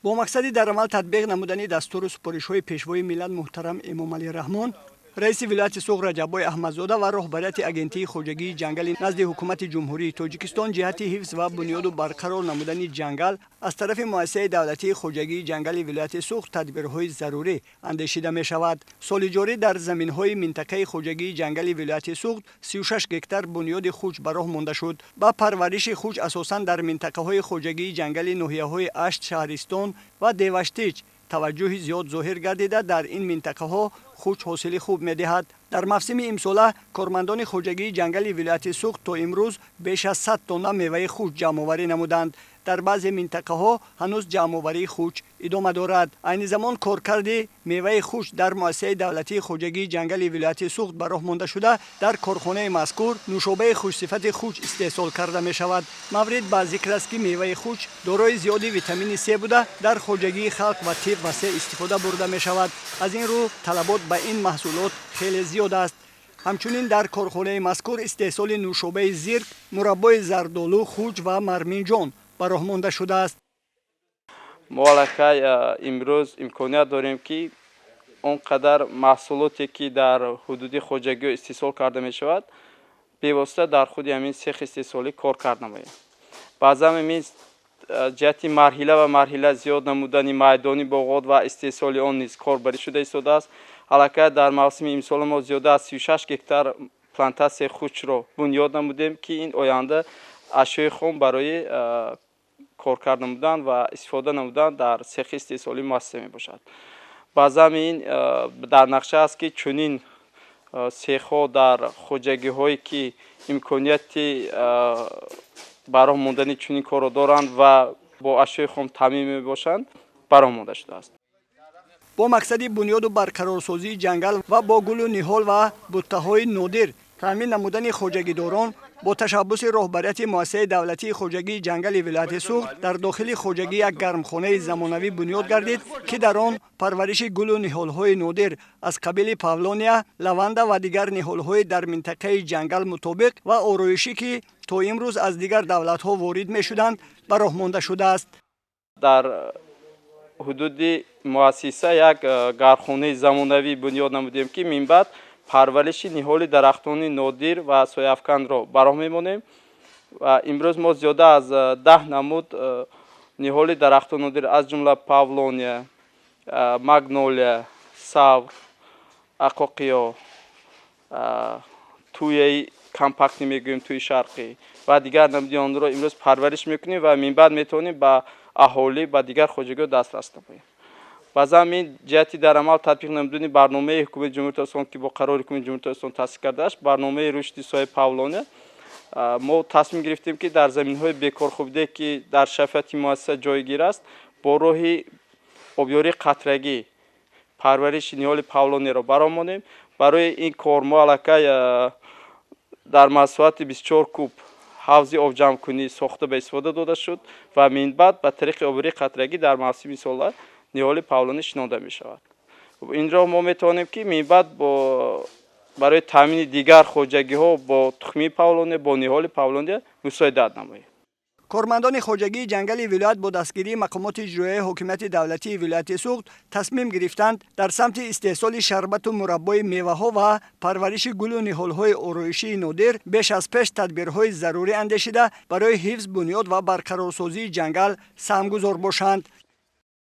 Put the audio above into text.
با مقصد در عمل تطبیق نمودن دستور و سپارش‌های پیشوای ملت محترم امام علی رحمان، رئیس ولایت سوغ رجب‌بای احمدزاده و رهبریت اگنتی خوجگی جنگل نزد حکومت جمهوری تاجیکستان جهت حفظ و بنیاد و برقرار نمودن جنگل از طرف مؤسسه دولتی خوجگی جنگل ولایت سوغ تدبیرهای ضروری اندیشیده می شود. سال جاری در زمین‌های منطقه خوجگی جنگل ولایت سوغ 36 گکتار بنیاد خوج به راه مانده شد. با پرورش خوج اساساً در منطقه‌های خوجگی جنگل ناحیه‌های اشت، شهرستان و دیوشتیچ توجه زیاد ظاهر گردیده در این منطقه ها خوج حاصل خوب می دهد. در موسم امساله کارمندان خوجگی جنگل ولایت سوغ تا امروز بیش از 100 تن میوه خوج جمع آوری نمودند. در بعضی منطقه ها هنوز جمع آوری خوج ادامه دارد. عین زمان کارکرد میوه خوج در مؤسسه دولتی خوجگی جنگل ولایت سوغ به راه مانده شده در کارخانه مذکور نوشابه خوش صفت خوج استحصال کرده می شود. مورد با ذکر است که میوه خوج دارای زیادی ویتامین C بوده در خوجگی خلق و طب وسیع استفاده برده می شود. از این رو طلبات به این محصولات خیلی زیاد است. همچنین در کارخانه مذکور استحصال نوشابه زیرک، مربای زردآلو، خوج و مرمینجان به راه مانده شده است. ما امروز امکانیت داریم که اونقدر محصولاتی که در حدود خوجگی استحصال کرده می شود بی‌واسطه در خود همین سیخ استحصالی کار کرده می. بعضا همین جهت مرحله و مرحله زیاد نمودن میدانی باغات و استحصال آن نیز کار بری شده ایستاده است. حالا در موسم امسال ما زیاده از 36 گکتار پلانتاسیون خوج را بنیاد نمودیم که این آینده اشیاء خام برای کار کردن نمودن و استفاده نمودن در سیخ استحصالی مؤثر می باشد. بعضا این در نقشه است که چنین سیخ ها در خوجگی هایی که امکانیت برای ماندن چنین کار را دارند و با اشیاء خام تامین می باشند برای مانده شده است. با مقصد بنیاد و برقرارسازی جنگل و با گل و نهال و بوته‌های نادر تامین نمودن خوجگی داران با تشبث رهبریت مؤسسه دولتی خوجگی جنگل ولایت سوغ در داخل خوجگی یک گرمخانه زمانوی بنیاد گردید که در آن پرورش گل و نهال‌های نادر از قبیل پاولونیا، لونده و دیگر نهال‌های در منطقه جنگل مطابق و آرایشی که تا امروز از دیگر دولت‌ها وارد می‌شدند به راه مانده شده است. در حدود مؤسسه یک گرمخانه زمانوی بنیاد نمودیم که من بعد پرورش نهال درختان نادر و سایه‌افکن را براه می‌مانیم و امروز ما زیاده از 10 نمود نهال درختان نادر از جمله پاولونیا، مگنولیا، ساور، اقاقیا، توی کمپاکت میگوییم توی شرقی و دیگر نمودی آن را امروز پرورش میکنیم و من بعد میتونیم با اهالی و دیگر خوجگی دسترس نماییم. باز همین جهتی در عمل تطبیق نمودن برنامه حکومت جمهوری اسلامی که با قرار حکومت جمهوری اسلامی تأسیس کرده است، برنامه رشد سایه پاولونیا، ما تصمیم گرفتیم که در زمین‌های بیکار خوابیده که در شفافیت مؤسسه جایگیر است با راه آبیاری قطرگی پرورش نهال پاولونیا را برآوریم. برای این کار ما علاقه در مساحت 24 کوب حوض آب جمع کنی ساخته به استفاده داده شد و من بعد به طریق آبیاری قطرگی در موسم سال نهال پاولونیا شناخته می شود. این را ما می توانیم که من بعد برای تامین دیگر خوجگی ها با تخمی پاولونیا با نهال پاولونیا مساعدت نماییم. کارمندان خوجگی جنگل ولایت با دستگیری مقامات اجرایی حکومت دولتی ولایت سوغ تصمیم گرفتند در سمت استحصال شربت و مربای میوه ها و پرورش گل و نهال های آرایشی نادر بیش از پیش تدبیرهای ضروری اندیشیده برای حفظ بنیاد و برقرارسازی جنگل سهمگذار باشند.